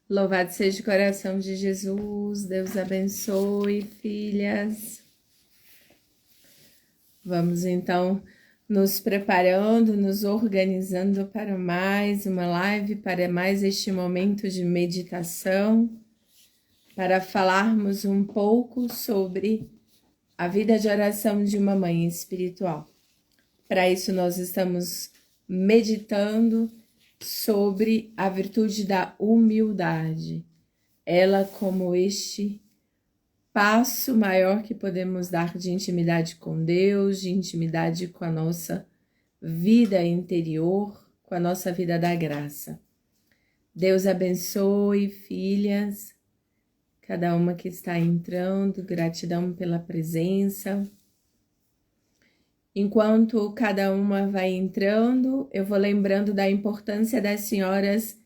Louvado seja o coração de Jesus, Deus abençoe, filhas. Vamos então nos preparando, nos organizando para mais uma live, para mais este momento de meditação, para falarmos um pouco sobre a vida de oração de uma mãe espiritual. Para isso nós estamos meditando sobre a virtude da humildade. Ela como este passo maior que podemos dar de intimidade com Deus, de intimidade com a nossa vida interior, com a nossa vida da graça. Deus abençoe, filhas, cada uma que está entrando, gratidão pela presença. Enquanto cada uma vai entrando, eu vou lembrando da importância das senhoras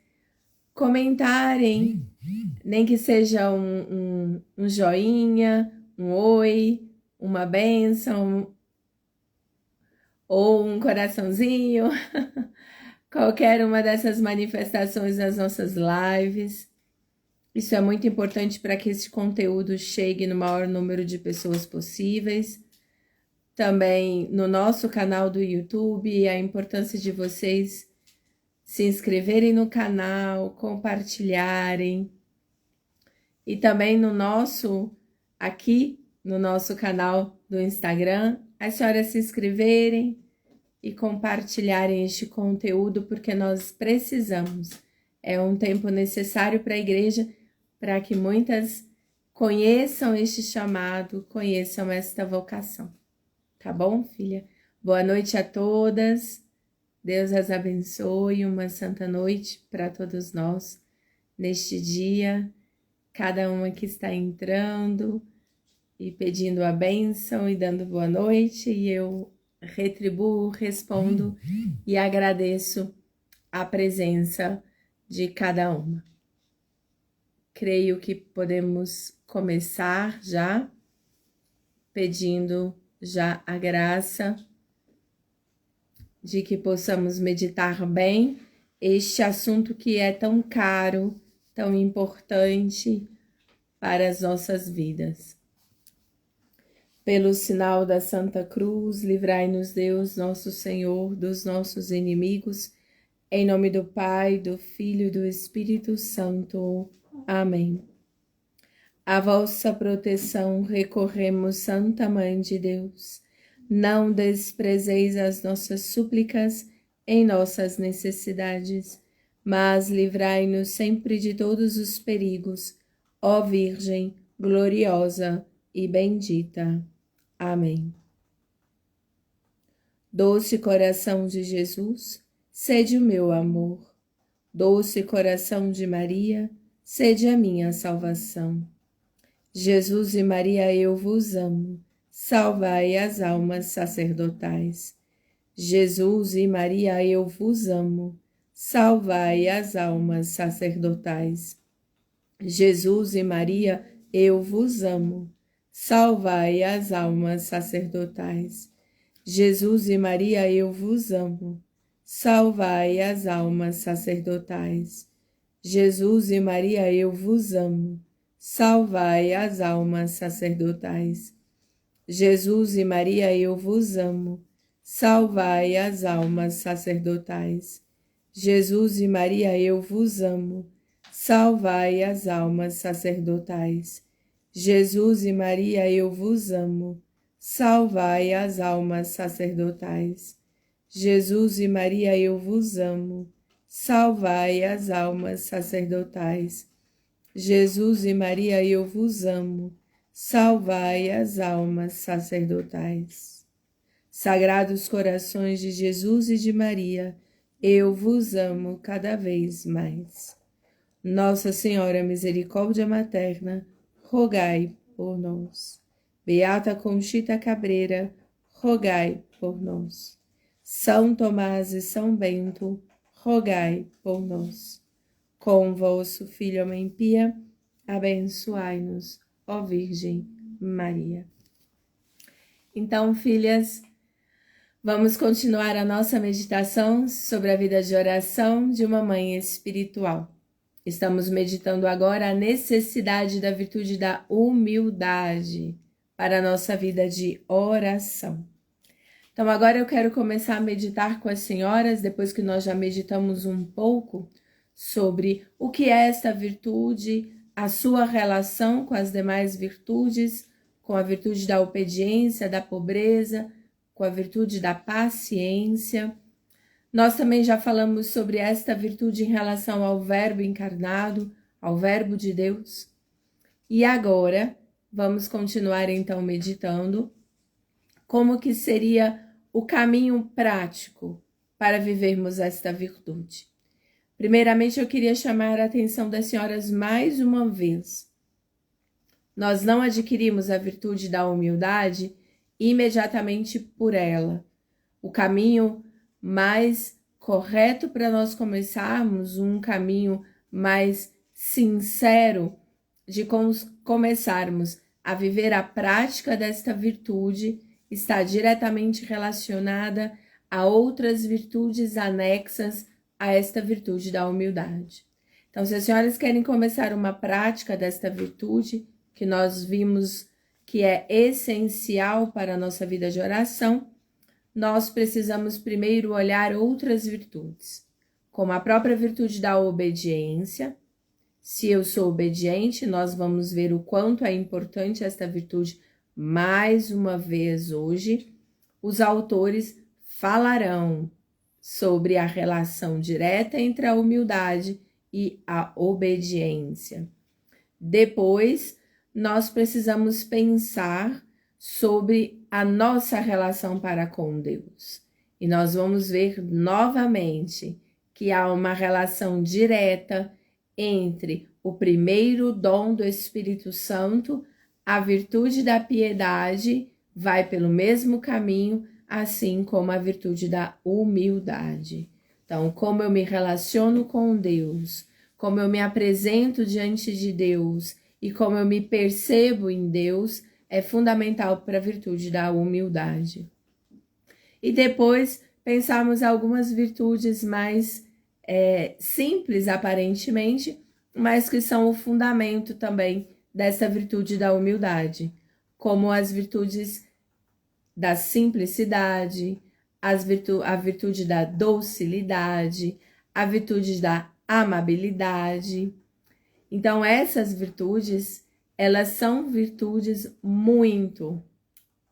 comentarem, nem que seja um joinha, um oi, uma bênção ou um coraçãozinho, qualquer uma dessas manifestações das nossas lives. Isso é muito importante para que esse conteúdo chegue no maior número de pessoas possíveis. Também no nosso canal do YouTube, a importância de vocês se inscreverem no canal, compartilharem. E também aqui no nosso canal do Instagram, as senhoras se inscreverem e compartilharem este conteúdo, porque nós precisamos. É um tempo necessário para a igreja, para que muitas conheçam este chamado, conheçam esta vocação. Tá bom, filha? Boa noite a todas. Deus as abençoe. Uma santa noite para todos nós neste dia. Cada uma que está entrando e pedindo a bênção e dando boa noite. E eu retribuo, respondo e agradeço a presença de cada uma. Creio que podemos começar já pedindo já a graça de que possamos meditar bem este assunto que é tão caro, tão importante para as nossas vidas. Pelo sinal da Santa Cruz, livrai-nos Deus, nosso Senhor, dos nossos inimigos, em nome do Pai, do Filho e do Espírito Santo. Amém. A vossa proteção recorremos, Santa Mãe de Deus. Não desprezeis as nossas súplicas em nossas necessidades, mas livrai-nos sempre de todos os perigos, ó Virgem gloriosa e bendita. Amém. Doce coração de Jesus, sede o meu amor. Doce coração de Maria, sede a minha salvação. Jesus e Maria, eu vos amo, salvai as almas sacerdotais. Jesus e Maria, eu vos amo, salvai as almas sacerdotais. Jesus e Maria, eu vos amo, salvai as almas sacerdotais. Jesus e Maria, eu vos amo, salvai as almas sacerdotais. Jesus e Maria, eu vos amo, salvai as almas sacerdotais. Jesus e Maria, eu vos amo, salvai as almas sacerdotais. Jesus e Maria, eu vos amo, salvai as almas sacerdotais. Jesus e Maria, eu vos amo, salvai as almas sacerdotais. Jesus e Maria, eu vos amo, salvai as almas sacerdotais. Jesus e Maria, eu vos amo, salvai as almas sacerdotais. Sagrados corações de Jesus e de Maria, eu vos amo cada vez mais. Nossa Senhora Misericórdia Materna, rogai por nós. Beata Conchita Cabreira, rogai por nós. São Tomás e São Bento, rogai por nós. Com vosso Filho, Mãe Pia, abençoai-nos, ó Virgem Maria. Então, filhas, vamos continuar a nossa meditação sobre a vida de oração de uma mãe espiritual. Estamos meditando agora a necessidade da virtude da humildade para a nossa vida de oração. Então agora eu quero começar a meditar com as senhoras, depois que nós já meditamos um pouco sobre o que é esta virtude, a sua relação com as demais virtudes, com a virtude da obediência, da pobreza, com a virtude da paciência. Nós também já falamos sobre esta virtude em relação ao Verbo encarnado, ao Verbo de Deus. E agora vamos continuar então meditando como que seria o caminho prático para vivermos esta virtude. Primeiramente, eu queria chamar a atenção das senhoras mais uma vez. Nós não adquirimos a virtude da humildade imediatamente por ela. O caminho mais correto para nós começarmos, um caminho mais sincero de começarmos a viver a prática desta virtude, está diretamente relacionada a outras virtudes anexas a esta virtude da humildade. Então, se as senhoras querem começar uma prática desta virtude, que nós vimos que é essencial para a nossa vida de oração, nós precisamos primeiro olhar outras virtudes, como a própria virtude da obediência. Se eu sou obediente, nós vamos ver o quanto é importante esta virtude mais uma vez hoje. Os autores falarão sobre a relação direta entre a humildade e a obediência. Depois, nós precisamos pensar sobre a nossa relação para com Deus. E nós vamos ver novamente que há uma relação direta entre o primeiro dom do Espírito Santo, a virtude da piedade, vai pelo mesmo caminho, assim como a virtude da humildade. Então, como eu me relaciono com Deus, como eu me apresento diante de Deus e como eu me percebo em Deus, é fundamental para a virtude da humildade. E depois pensarmos algumas virtudes mais simples aparentemente, mas que são o fundamento também dessa virtude da humildade, como as virtudes da simplicidade, a virtude da docilidade, a virtude da amabilidade. Então, essas virtudes, elas são virtudes muito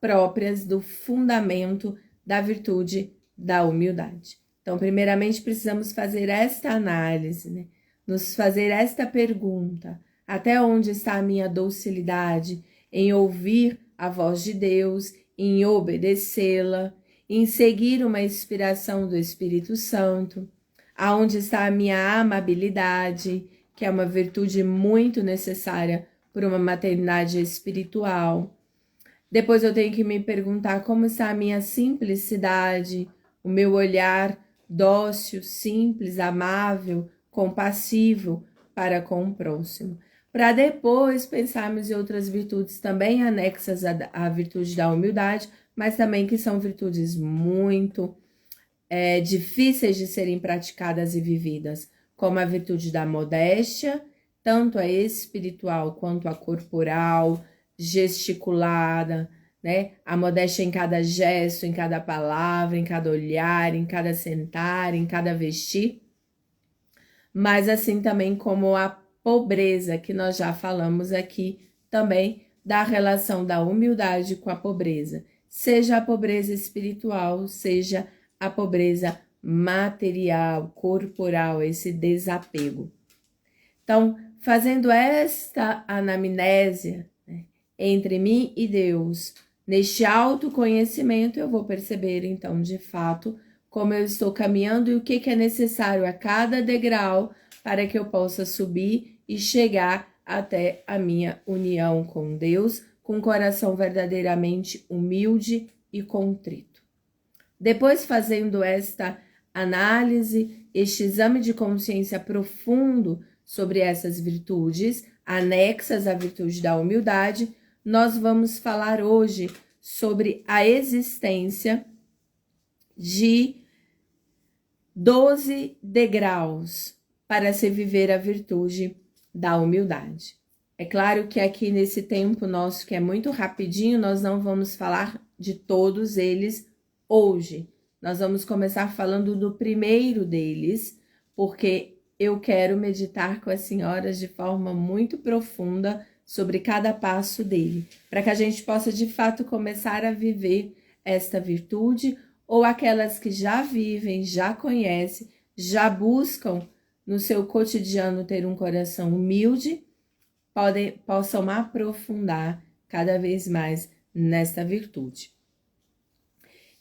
próprias do fundamento da virtude da humildade. Então, primeiramente, precisamos fazer esta análise, né? Nos fazer esta pergunta: até onde está a minha docilidade em ouvir a voz de Deus, em obedecê-la, em seguir uma inspiração do Espírito Santo? Aonde está a minha amabilidade, que é uma virtude muito necessária por uma maternidade espiritual? Depois eu tenho que me perguntar como está a minha simplicidade, o meu olhar dócil, simples, amável, compassivo para com o próximo. Para depois pensarmos em outras virtudes também anexas à virtude da humildade, mas também que são virtudes muito difíceis de serem praticadas e vividas, como a virtude da modéstia, tanto a espiritual quanto a corporal, gesticulada, né? A modéstia em cada gesto, em cada palavra, em cada olhar, em cada sentar, em cada vestir. Mas assim também como a pobreza, que nós já falamos aqui também da relação da humildade com a pobreza. Seja a pobreza espiritual, seja a pobreza material, corporal, esse desapego. Então, fazendo esta anamnésia, né, entre mim e Deus, neste autoconhecimento, eu vou perceber, então, de fato, como eu estou caminhando e o que é necessário a cada degrau para que eu possa subir e chegar até a minha união com Deus, com um coração verdadeiramente humilde e contrito. Depois, fazendo esta análise, este exame de consciência profundo sobre essas virtudes, anexas à virtude da humildade, nós vamos falar hoje sobre a existência de 12 degraus para se viver a virtude da humildade. É claro que aqui nesse tempo nosso, que é muito rapidinho, nós não vamos falar de todos eles hoje. Nós vamos começar falando do primeiro deles, porque eu quero meditar com as senhoras de forma muito profunda sobre cada passo dele, para que a gente possa de fato começar a viver esta virtude, ou aquelas que já vivem, já conhecem, já buscam no seu cotidiano ter um coração humilde, possam aprofundar cada vez mais nesta virtude.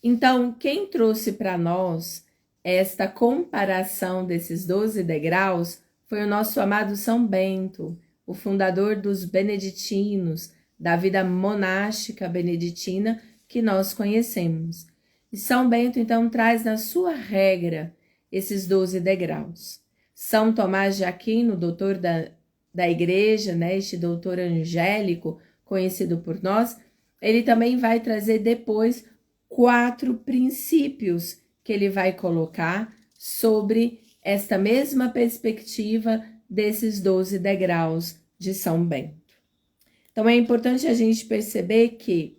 Então, quem trouxe para nós esta comparação desses 12 degraus foi o nosso amado São Bento, o fundador dos beneditinos, da vida monástica beneditina que nós conhecemos. E São Bento, então, traz na sua regra esses 12 degraus. São Tomás de Aquino, doutor da igreja, né, este doutor angélico, conhecido por nós, ele também vai trazer depois 4 princípios que ele vai colocar sobre esta mesma perspectiva desses 12 degraus de São Bento. Então é importante a gente perceber que,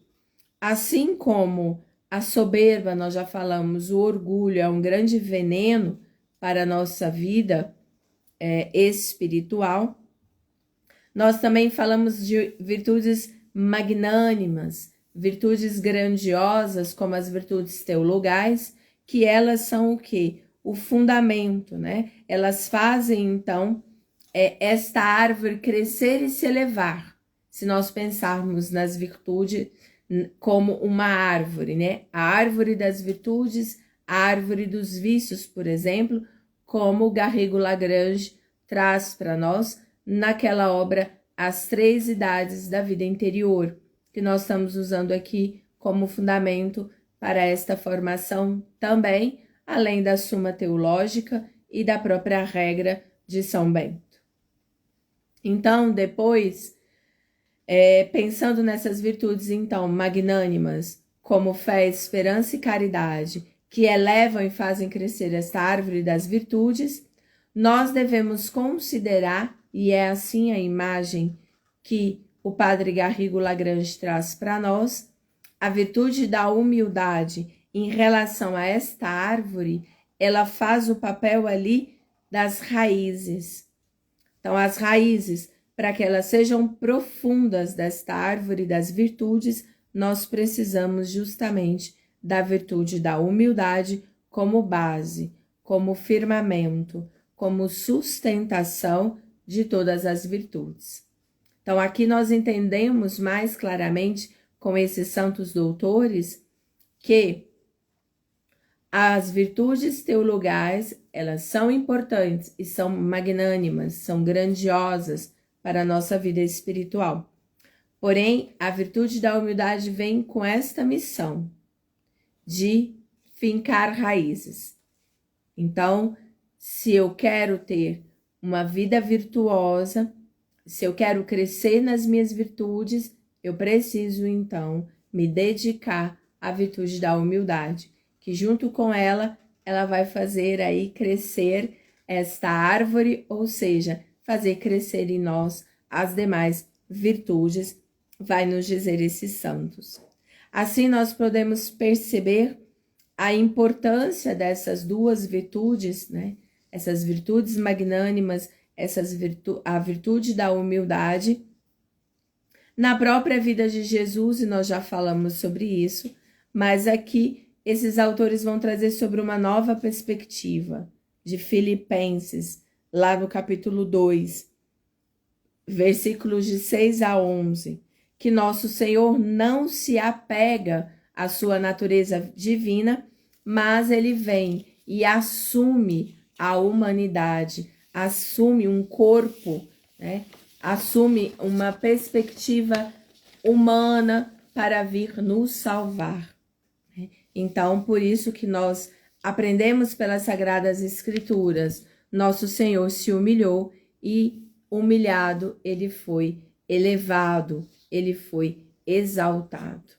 assim como a soberba, nós já falamos, o orgulho é um grande veneno para a nossa vida espiritual, nós também falamos de virtudes magnânimas, virtudes grandiosas, como as virtudes teologais, que elas são o quê? O fundamento, né? Elas fazem, então, esta árvore crescer e se elevar. Se nós pensarmos nas virtudes como uma árvore, né? A árvore das virtudes, a árvore dos vícios, por exemplo, como o Garrigou-Lagrange traz para nós naquela obra As 3 Idades da Vida Interior, que nós estamos usando aqui como fundamento para esta formação também, além da Suma Teológica e da própria regra de São Bento. Então, depois, pensando nessas virtudes, então, magnânimas, como fé, esperança e caridade, que elevam e fazem crescer esta árvore das virtudes, nós devemos considerar, e é assim a imagem que o padre Garrigou-Lagrange traz para nós, a virtude da humildade em relação a esta árvore, ela faz o papel ali das raízes. Então, as raízes, para que elas sejam profundas desta árvore das virtudes, nós precisamos justamente da virtude da humildade como base, como firmamento, como sustentação de todas as virtudes. Então, aqui nós entendemos mais claramente com esses santos doutores que as virtudes teologais, elas são importantes e são magnânimas, são grandiosas para a nossa vida espiritual. Porém, a virtude da humildade vem com esta missão de fincar raízes. Então, se eu quero ter uma vida virtuosa, se eu quero crescer nas minhas virtudes, eu preciso, então, me dedicar à virtude da humildade, que junto com ela, ela vai fazer aí crescer esta árvore, ou seja, fazer crescer em nós as demais virtudes, vai nos dizer esses santos. Assim, nós podemos perceber a importância dessas 2 virtudes, né? Essas virtudes magnânimas, a virtude da humildade, na própria vida de Jesus, e nós já falamos sobre isso, mas aqui esses autores vão trazer sobre uma nova perspectiva de Filipenses, lá no capítulo 2, versículos de 6 a 11, que nosso Senhor não se apega à sua natureza divina, mas ele vem e assume a humanidade, assume um corpo, né? Assume uma perspectiva humana para vir nos salvar. Então, por isso que nós aprendemos pelas Sagradas Escrituras, nosso Senhor se humilhou e, humilhado, ele foi elevado, ele foi exaltado.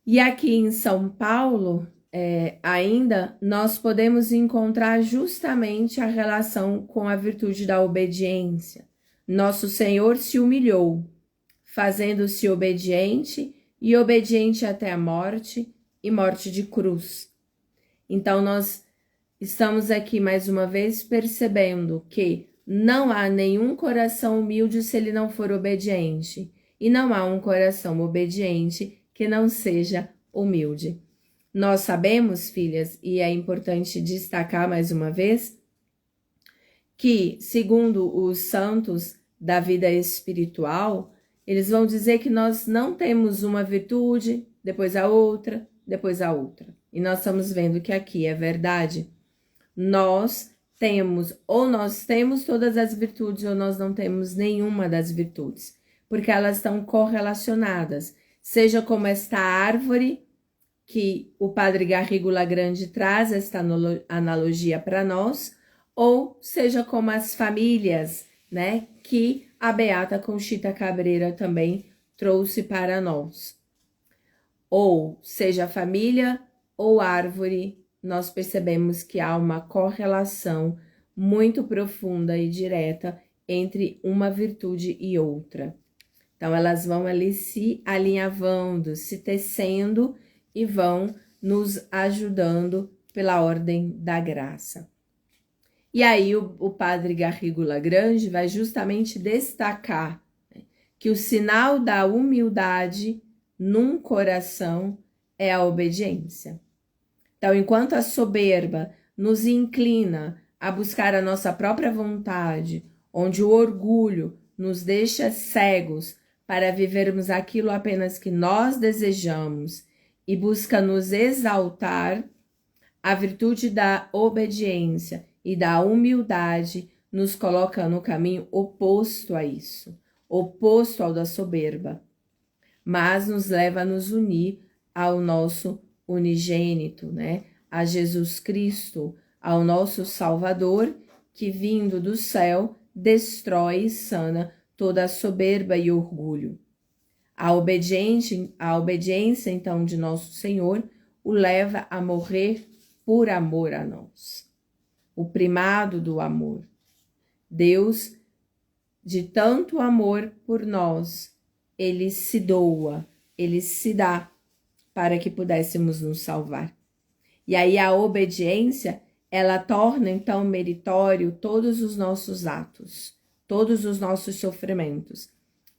E aqui em São Paulo, ainda nós podemos encontrar justamente a relação com a virtude da obediência. Nosso Senhor se humilhou, fazendo-se obediente e obediente até a morte e morte de cruz. Então nós estamos aqui mais uma vez percebendo que não há nenhum coração humilde se ele não for obediente, e não há um coração obediente que não seja humilde. Nós sabemos, filhas, e é importante destacar mais uma vez, que, segundo os santos da vida espiritual, eles vão dizer que nós não temos uma virtude, depois a outra, depois a outra. E nós estamos vendo que aqui é verdade. Nós temos todas as virtudes ou nós não temos nenhuma das virtudes, porque elas estão correlacionadas, seja como esta árvore que o Padre Garrigo Lagrange traz esta analogia para nós, ou seja como as famílias, né, que a Beata Conchita Cabreira também trouxe para nós. Ou seja família ou árvore, nós percebemos que há uma correlação muito profunda e direta entre uma virtude e outra. Então, elas vão ali se alinhavando, se tecendo e vão nos ajudando pela ordem da graça. E aí o Padre Garrigo Lagrange vai justamente destacar, né, que o sinal da humildade num coração é a obediência. Então, enquanto a soberba nos inclina a buscar a nossa própria vontade, onde o orgulho nos deixa cegos para vivermos aquilo apenas que nós desejamos e busca nos exaltar, a virtude da obediência e da humildade nos coloca no caminho oposto a isso, oposto ao da soberba, mas nos leva a nos unir ao nosso unigênito, né? A Jesus Cristo, ao nosso Salvador, que vindo do céu destrói e sana toda a soberba e orgulho. A obediência, então, de nosso Senhor o leva a morrer por amor a nós. O primado do amor. Deus, de tanto amor por nós, ele se doa, ele se dá para que pudéssemos nos salvar. E aí a obediência, ela torna então meritório todos os nossos atos, todos os nossos sofrimentos.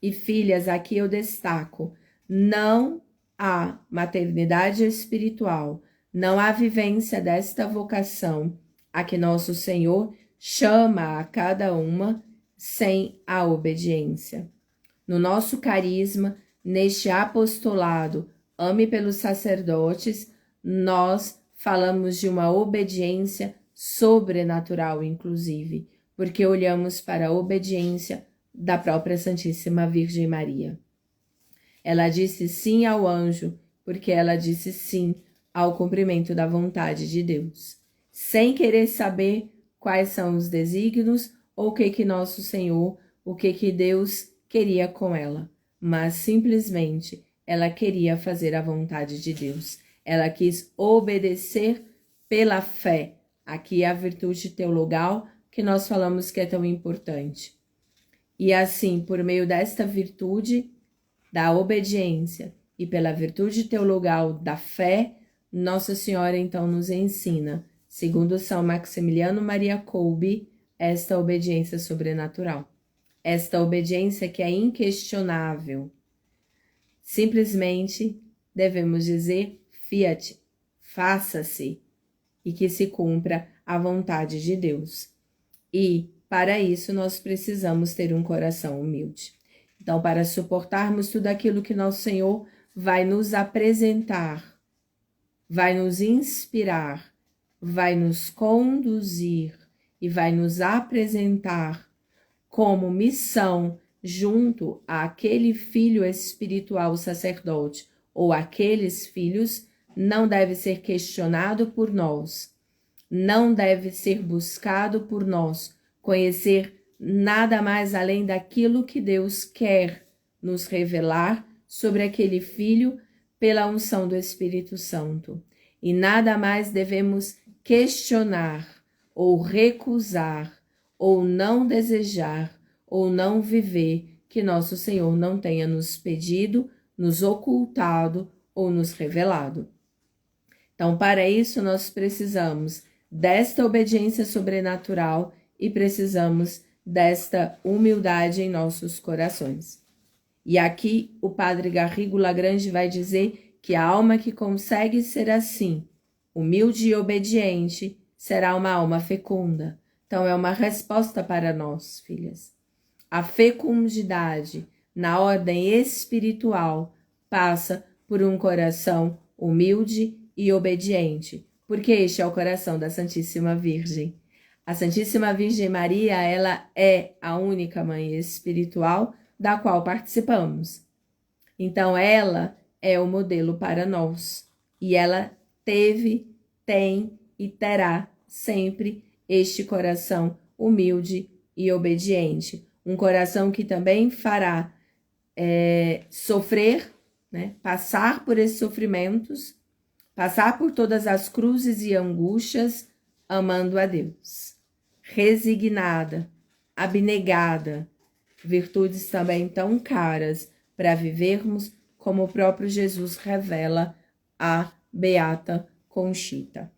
E filhas, aqui eu destaco, não há maternidade espiritual, não há vivência desta vocação a que nosso Senhor chama a cada uma sem a obediência. No nosso carisma, neste apostolado, Ame pelos sacerdotes, nós falamos de uma obediência sobrenatural, inclusive, porque olhamos para a obediência da própria Santíssima Virgem Maria. Ela disse sim ao anjo, porque ela disse sim ao cumprimento da vontade de Deus, sem querer saber quais são os desígnios ou o que nosso Senhor, o que Deus queria com ela, mas simplesmente ela queria fazer a vontade de Deus. Ela quis obedecer pela fé. Aqui é a virtude teologal que nós falamos que é tão importante. E assim, por meio desta virtude da obediência e pela virtude teologal da fé, Nossa Senhora então nos ensina, segundo São Maximiliano Maria Kolbe, esta obediência sobrenatural. Esta obediência que é inquestionável. Simplesmente devemos dizer fiat, faça-se, e que se cumpra a vontade de Deus. E, para isso, nós precisamos ter um coração humilde. Então, para suportarmos tudo aquilo que nosso Senhor vai nos apresentar, vai nos inspirar, vai nos conduzir e vai nos apresentar como missão junto àquele filho espiritual sacerdote ou aqueles filhos, não deve ser questionado por nós, não deve ser buscado por nós conhecer nada mais além daquilo que Deus quer nos revelar sobre aquele filho pela unção do Espírito Santo. e nada mais devemos questionar, ou recusar, ou não desejar, ou não viver que nosso Senhor não tenha nos pedido, nos ocultado ou nos revelado. Então, para isso, nós precisamos desta obediência sobrenatural e precisamos desta humildade em nossos corações. E aqui o Padre Garrigo Lagrange vai dizer que a alma que consegue ser assim, humilde e obediente, será uma alma fecunda. Então, é uma resposta para nós, filhas. A fecundidade na ordem espiritual passa por um coração humilde e obediente, porque este é o coração da Santíssima Virgem. A Santíssima Virgem Maria, ela é a única mãe espiritual da qual participamos. Então, ela é o modelo para nós. E ela teve, tem e terá sempre este coração humilde e obediente. Um coração que também fará sofrer, né? Passar por esses sofrimentos, passar por todas as cruzes e angústias, amando a Deus. Resignada, abnegada, virtudes também tão caras para vivermos, como o próprio Jesus revela a Beata Conchita.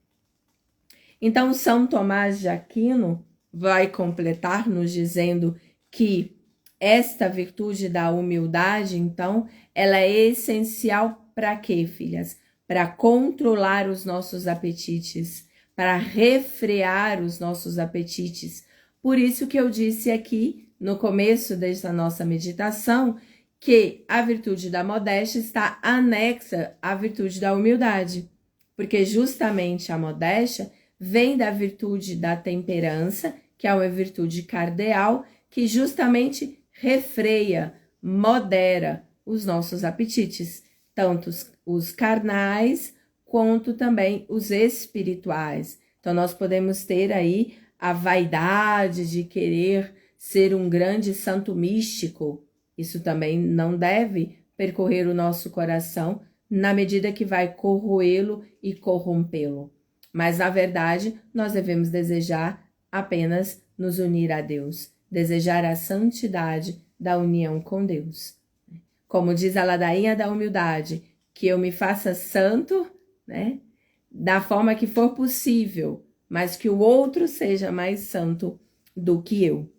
Então, São Tomás de Aquino vai completar nos dizendo que esta virtude da humildade, então, ela é essencial para quê, filhas? Para controlar os nossos apetites, para refrear os nossos apetites. Por isso que eu disse aqui, no começo desta nossa meditação, que a virtude da modéstia está anexa à virtude da humildade, porque justamente a modéstia vem da virtude da temperança, que é uma virtude cardeal, que justamente refreia, modera os nossos apetites, tanto os carnais quanto também os espirituais. Então, nós podemos ter aí a vaidade de querer ser um grande santo místico. Isso também não deve percorrer o nosso coração na medida que vai corroê-lo e corrompê-lo. Mas, na verdade, nós devemos desejar apenas nos unir a Deus, desejar a santidade da união com Deus. Como diz a ladainha da humildade, que eu me faça santo, né, da forma que for possível, mas que o outro seja mais santo do que eu.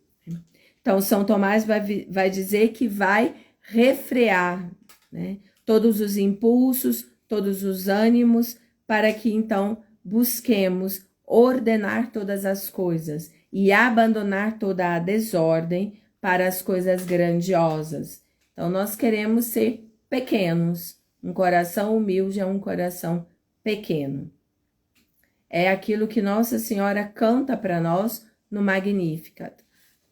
Então, São Tomás vai dizer que vai refrear, né, todos os impulsos, todos os ânimos, para que então busquemos ordenar todas as coisas e abandonar toda a desordem para as coisas grandiosas. Então, nós queremos ser pequenos. Um coração humilde é um coração pequeno. É aquilo que Nossa Senhora canta para nós no Magnificat.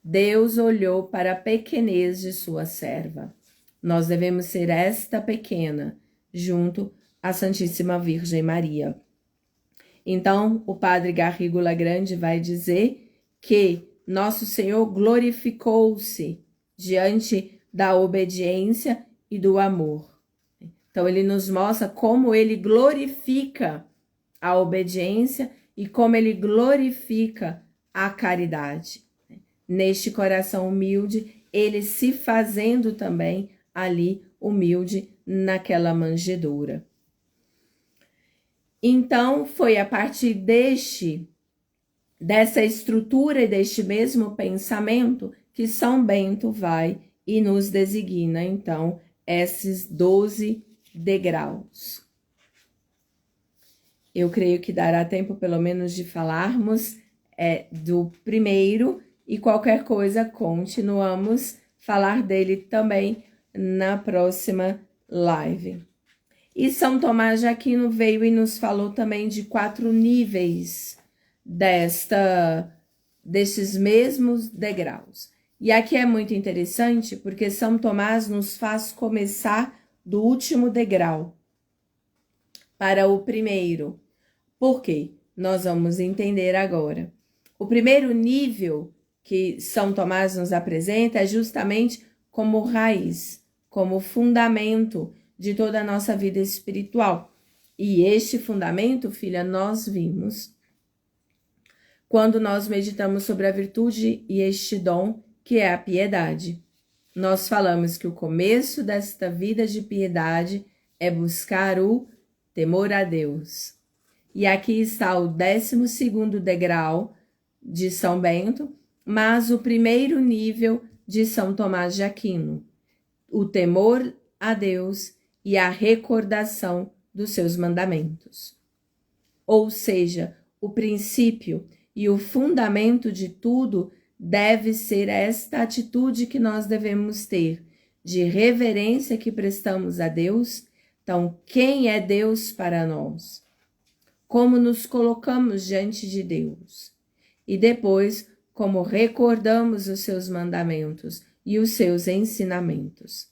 Deus olhou para a pequenez de sua serva. Nós devemos ser esta pequena, junto à Santíssima Virgem Maria. Então, o Padre Garrigo Lagrange vai dizer que Nosso Senhor glorificou-se diante da obediência e do amor. Então, ele nos mostra como ele glorifica a obediência e como ele glorifica a caridade. Neste coração humilde, ele se fazendo também ali humilde naquela manjedoura. Então, foi a partir dessa estrutura e deste mesmo pensamento que São Bento vai e nos designa, então, esses 12 degraus. Eu creio que dará tempo, pelo menos, de falarmos do primeiro, e qualquer coisa continuamos falar dele também na próxima live. E São Tomás de Aquino veio e nos falou também de 4 níveis desses mesmos degraus. E aqui é muito interessante porque São Tomás nos faz começar do último degrau para o primeiro. Por quê? Nós vamos entender agora. O primeiro nível que São Tomás nos apresenta é justamente como raiz, como fundamento de toda a nossa vida espiritual. E este fundamento, filha, nós vimos quando nós meditamos sobre a virtude e este dom que é a piedade. Nós falamos que o começo desta vida de piedade é buscar o temor a Deus. E aqui está o 12º degrau de São Bento, mas o primeiro nível de São Tomás de Aquino, o temor a Deus e a recordação dos seus mandamentos. Ou seja, o princípio e o fundamento de tudo deve ser esta atitude que nós devemos ter, de reverência que prestamos a Deus. Então, quem é Deus para nós? Como nos colocamos diante de Deus? E depois, como recordamos os seus mandamentos e os seus ensinamentos.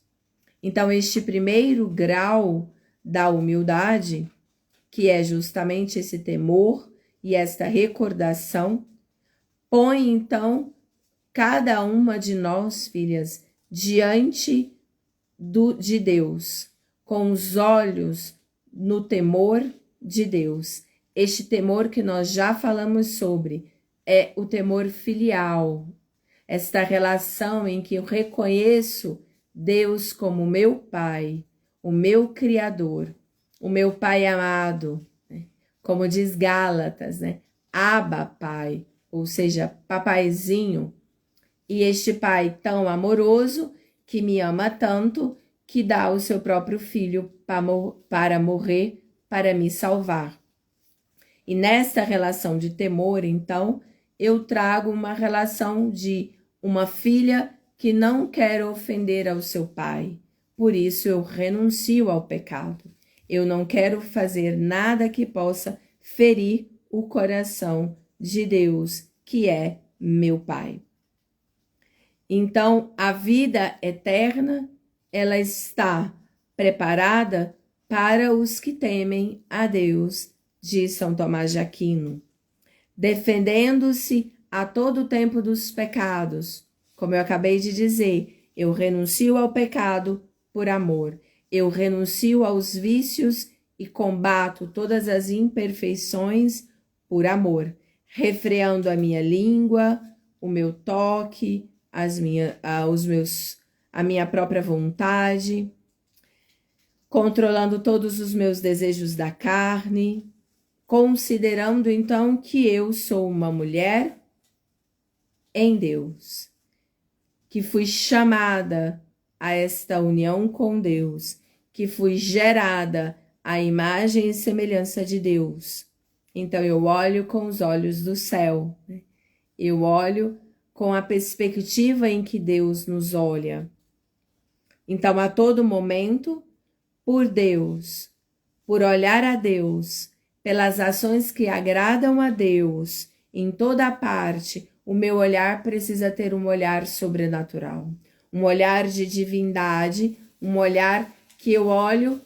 Então, este primeiro grau da humildade, que é justamente esse temor e esta recordação, põe então cada uma de nós, filhas, diante de Deus, com os olhos no temor de Deus. Este temor que nós já falamos sobre é o temor filial, esta relação em que eu reconheço Deus como meu Pai, o meu Criador, o meu Pai amado, né? Como diz Gálatas, né? Abba, Pai, ou seja, papaizinho. E este Pai tão amoroso, que me ama tanto, que dá o seu próprio filho para morrer, para me salvar. E nesta relação de temor, então, eu trago uma relação de uma filha que não quer ofender ao seu pai. Por isso eu renuncio ao pecado. Eu não quero fazer nada que possa ferir o coração de Deus, que é meu Pai. Então, a vida eterna, ela está preparada para os que temem a Deus, diz São Tomás de Aquino, defendendo-se a todo tempo dos pecados. Como eu acabei de dizer, eu renuncio ao pecado por amor. Eu renuncio aos vícios e combato todas as imperfeições por amor, refreando a minha língua, o meu toque, a minha própria vontade, controlando todos os meus desejos da carne, considerando então que eu sou uma mulher em Deus, que fui chamada a esta união com Deus, que fui gerada à imagem e semelhança de Deus. Então eu olho com os olhos do céu, né? Eu olho com a perspectiva em que Deus nos olha. Então, a todo momento, por Deus, por olhar a Deus, pelas ações que agradam a Deus, em toda parte, o meu olhar precisa ter um olhar sobrenatural, um olhar de divindade, um olhar que eu olho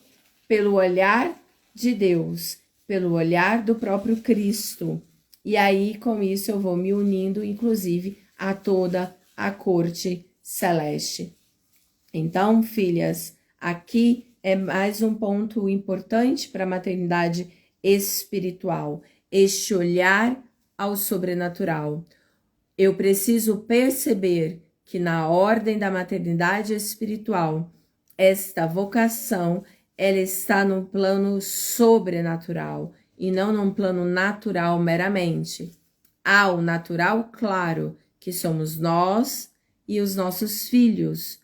pelo olhar de Deus, pelo olhar do próprio Cristo. E aí, com isso, eu vou me unindo, inclusive, a toda a corte celeste. Então, filhas, aqui é mais um ponto importante para a maternidade espiritual, este olhar ao sobrenatural. Eu preciso perceber que na ordem da maternidade espiritual, esta vocação, ela está no plano sobrenatural e não num plano natural meramente. Há o natural, claro, que somos nós e os nossos filhos.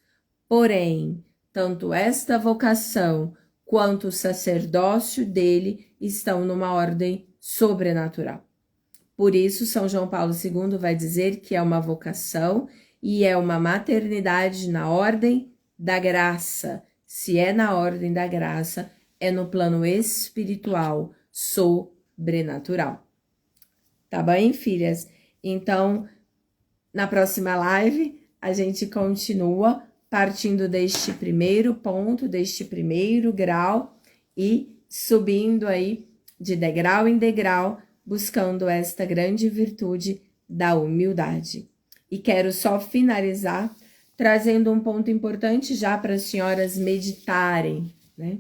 Porém, tanto esta vocação quanto o sacerdócio dele estão numa ordem sobrenatural. Por isso, São João Paulo II vai dizer que é uma vocação e é uma maternidade na ordem da graça. Se é na ordem da graça, é no plano espiritual, sobrenatural. Tá bem, filhas? Então, na próxima live, a gente continua partindo deste primeiro ponto, deste primeiro grau e subindo aí de degrau em degrau, buscando esta grande virtude da humildade. E quero só finalizar trazendo um ponto importante já para as senhoras meditarem, né?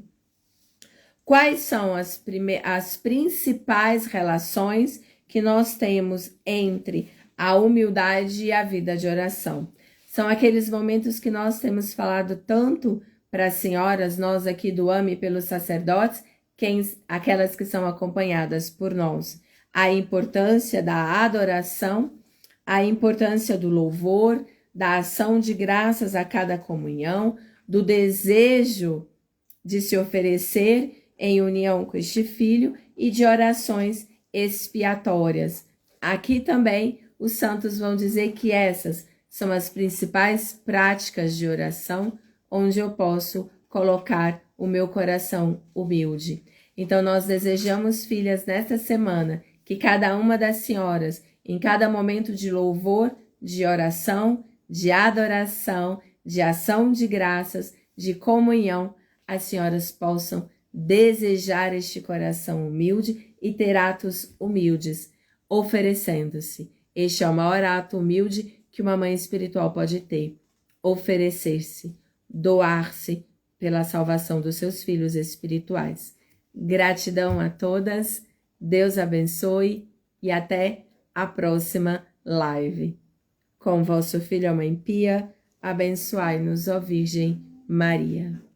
Quais são as principais relações que nós temos entre a humildade e a vida de oração? São aqueles momentos que nós temos falado tanto para as senhoras, nós aqui do AME, pelos sacerdotes, aquelas que são acompanhadas por nós. A importância da adoração, a importância do louvor, da ação de graças a cada comunhão, do desejo de se oferecer em união com este Filho e de orações expiatórias. Aqui também os santos vão dizer que essas são as principais práticas de oração onde eu posso colocar o meu coração humilde. Então nós desejamos, filhas, nesta semana, que cada uma das senhoras, em cada momento de louvor, de oração, de adoração, de ação de graças, de comunhão, as senhoras possam desejar este coração humilde e ter atos humildes, oferecendo-se. Este é o maior ato humilde que uma mãe espiritual pode ter, oferecer-se, doar-se pela salvação dos seus filhos espirituais. Gratidão a todas, Deus abençoe e até a próxima live. Com vosso Filho, a Mãe Pia, abençoai-nos, ó Virgem Maria.